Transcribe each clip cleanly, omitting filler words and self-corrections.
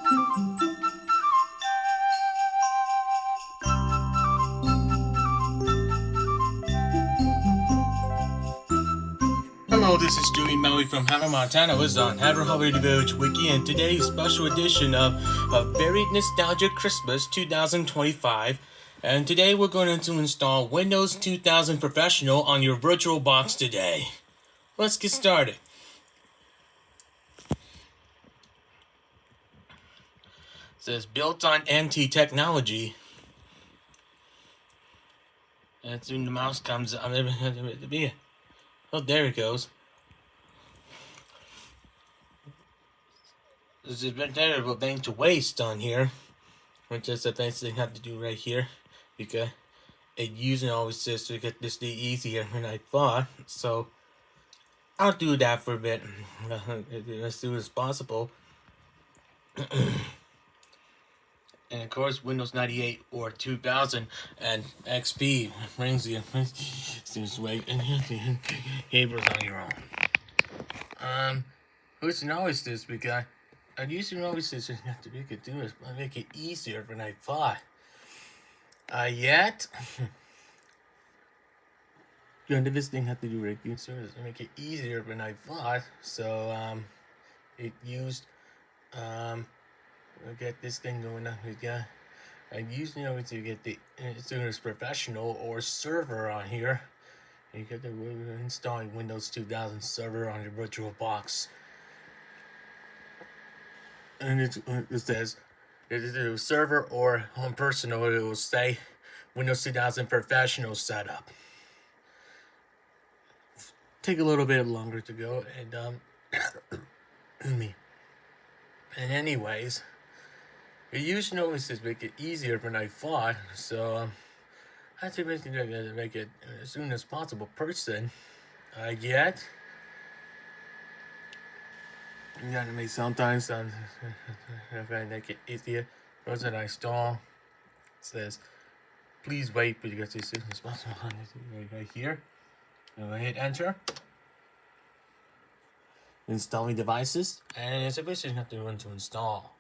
Hello, this is Joey Maui from Hannah, Montana. It's on Haver Holiday Village Wiki, and today's special edition of A Very Nostalgic Christmas 2025. And today we're going to install Windows 2000 Professional on your VirtualBox today. Let's get started. It says built on NT technology. And soon the mouse comes on. Oh, there it goes. There's a terrible thing to waste on here, which is the thing they have to do right here, because it using always says to get this day easier than I thought. So I'll do that for a bit, as soon as possible. And of course, Windows 98 or 2000 and XP brings you seems way cables on your own. Who's always this because I used to always this have to make it do this, but make it easier than I thought. Yet this thing have to do with users to make it easier than I thought. So it used we'll get this thing going on. We got I usually know to get the as professional or server on here. You get the installing Windows 2000 server on your VirtualBox, and it says it is a server or home personal. It will say Windows 2000 Professional setup. Take a little bit longer to go, and me. And anyways, it usually always says make it easier than I thought, so I have to make it as soon as possible. Person, yet you gotta make sometimes if I make it easier. Person I install says please wait, but you got to as soon as possible. Right here. I'm gonna hit enter. Installing devices, and it's a bit you have to run to install.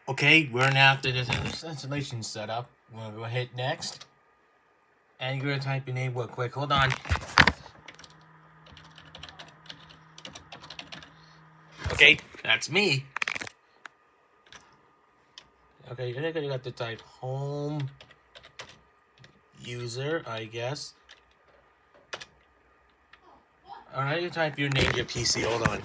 Okay, we're now after this installation setup. We're gonna go hit next, and you're gonna type your name real quick. Hold on. Okay, that's me. Okay, you're gonna have to type home user, I guess. Alright, you type your name, your PC. Hold on.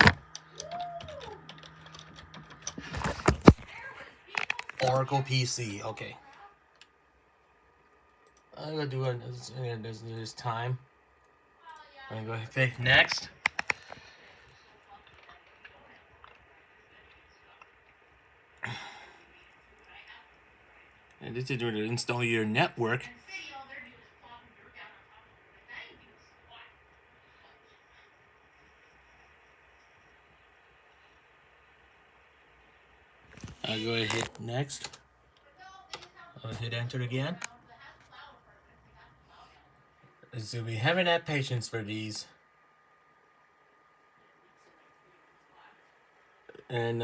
Oracle PC. Okay. I'm gonna do it this time. I'm gonna go click next. And this is to install your network. I'll go ahead and hit next. I'll hit enter again. So we haven't had patience for these. And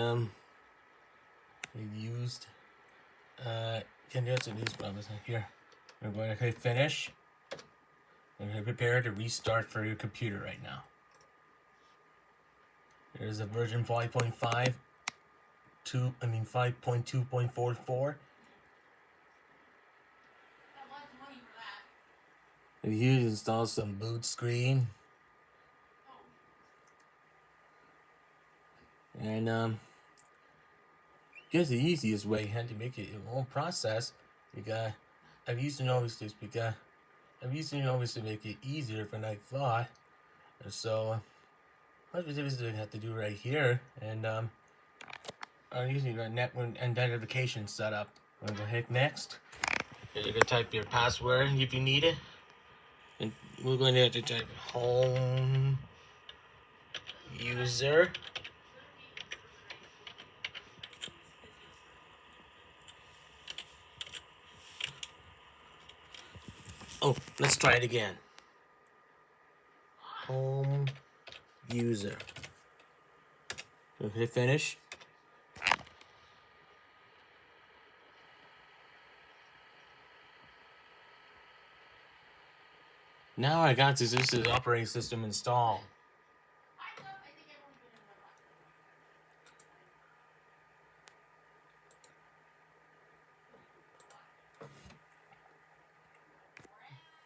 we used can do some of these problems here. We're going to hit finish. We're going to prepare to restart for your computer right now. There's a version 5.5. 5.2.44. And here you install some boot screen. And guess the easiest way how to make it your own process. I'm using always this because I'm using always to make it easier than I thought. And so what we have to do right here, and I'm using the network identification setup. I'm gonna hit next. You're gonna type your password if you need it. And we're going to have to type home user. Oh, let's try it again. Home user. So hit finish. Now I got this operating system installed.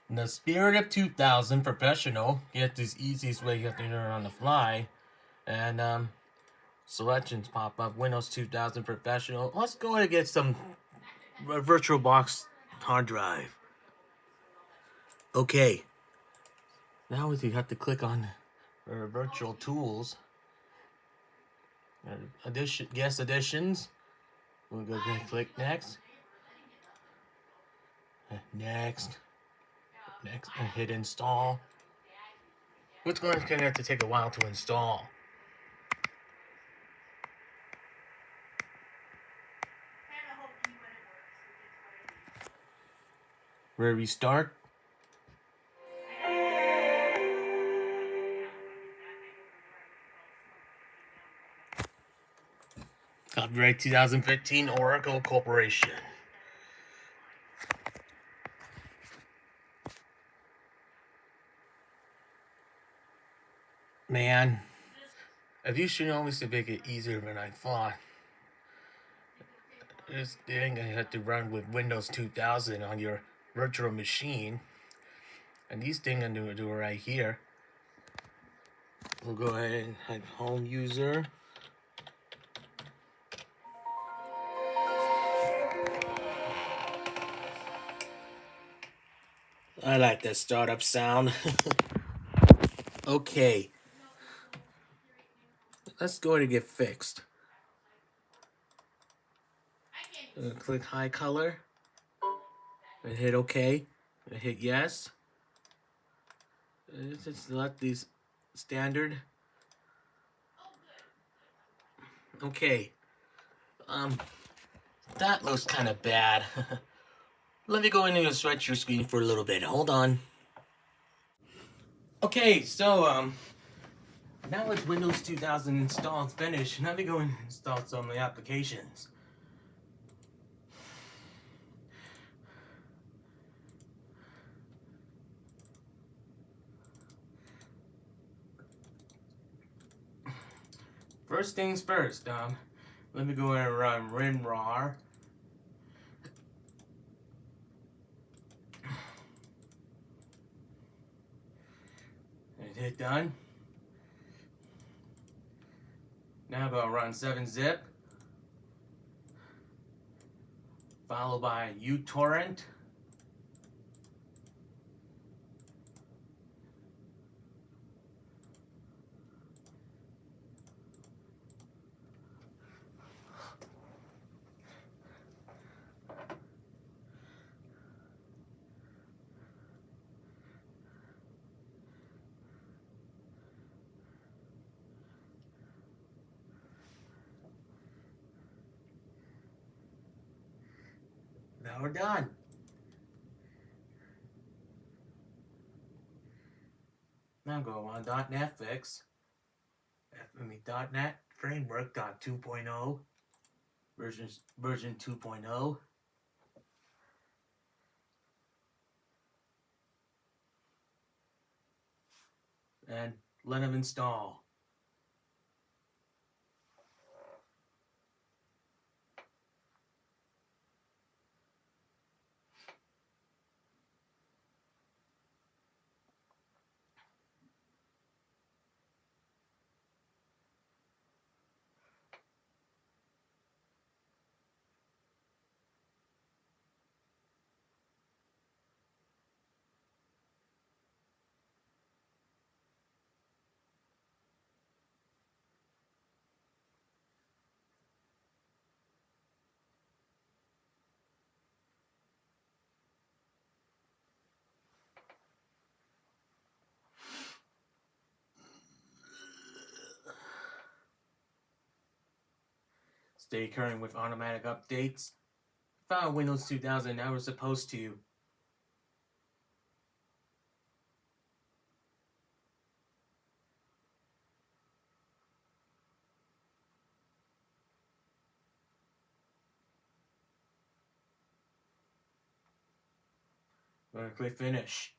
In the spirit of 2000 professional, get this easiest way you have to learn on the fly. And selections pop up. Windows 2000 professional. Let's go and get some VirtualBox hard drive. Okay. Now you have to click on virtual tools. Guest additions. We'll go click next. Next, and hit install. It's going to have to take a while to install. Where we start. Copyright 2015 Oracle Corporation. Man, if you should always to make it easier than I thought. This thing I had to run with Windows 2000 on your virtual machine. And these things I'm going to do right here. We'll go ahead and hit home user. I like that startup sound. Okay. Let's go ahead and get fixed. Click high color. And hit OK. And hit yes. Just select these standard. Okay. That looks kind of bad. Let me go in and stretch your screen for a little bit. Hold on. Okay, so now it's Windows 2000 installed finished. Now let me go and install some of the applications. First things first, let me go and run WinRAR. And hit done. Now I'm going to run 7-zip. Followed by uTorrent. Now we're done. Now go on .NET Fix. .NET Framework 2.0 version 2.0. And let them install. Stay current with automatic updates. Found Windows 2000 now we're supposed to. I'm gonna click finish.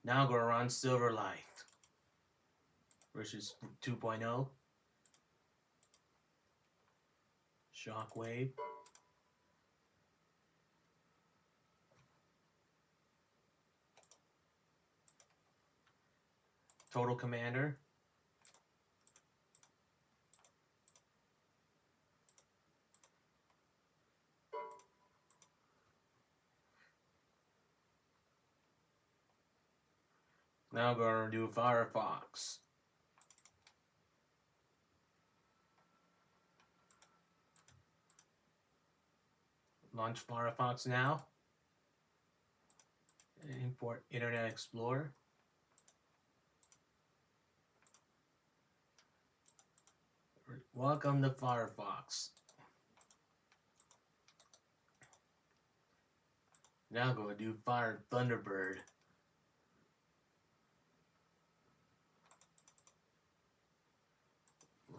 Now I'm going to run Silverlight versus 2.0. Shockwave. Total Commander. Now I'm going to do Firefox. Launch Firefox now. Import Internet Explorer. Welcome to Firefox. Now I'm going to do Fire Thunderbird.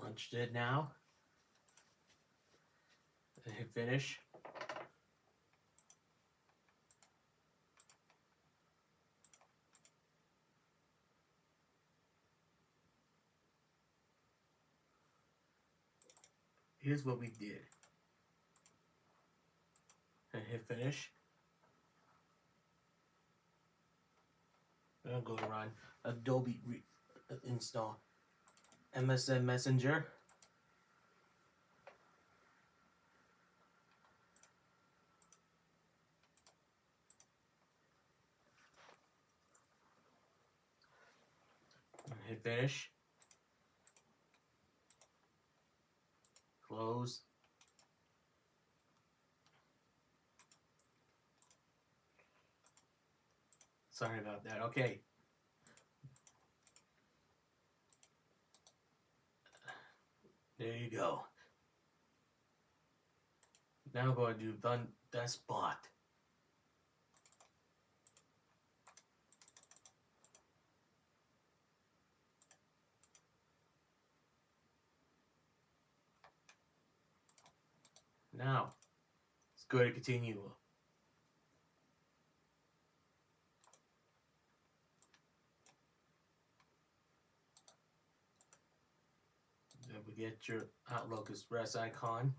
Launched it now. And hit finish. Here's what we did. And hit finish. I'm going to run Adobe install MSN Messenger. And hit finish. Close. Sorry about that. Okay. There you go. Now I'm going to do Despot. Now, let's go to continue. Then we get your Outlook Express icon.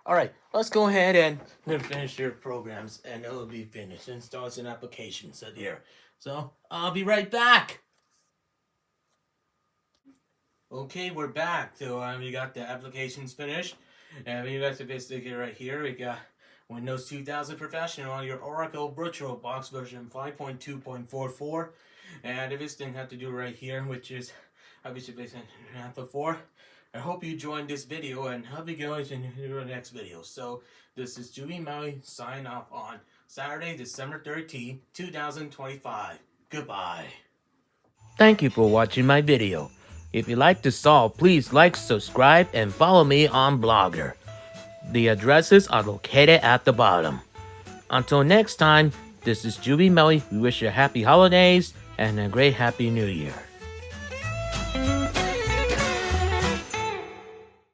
Alright, let's go ahead and finish your programs and it'll be finished. Install some applications in here. So, I'll be right back. Okay, we're back. So we got the applications finished, and we got the basic right here. We got Windows 2000 Professional on your Oracle VirtualBox version 5.2.44, and this thing have to do right here, which is obviously based on before. I hope you enjoyed this video, and I'll be going to the next video. So this is Julie Maui sign off on Saturday, December 13, 2025. Goodbye. Thank you for watching my video. If you like this all, please like, subscribe, and follow me on Blogger. The addresses are located at the bottom. Until next time, this is Julie Melly. We wish you happy holidays and a great happy new year.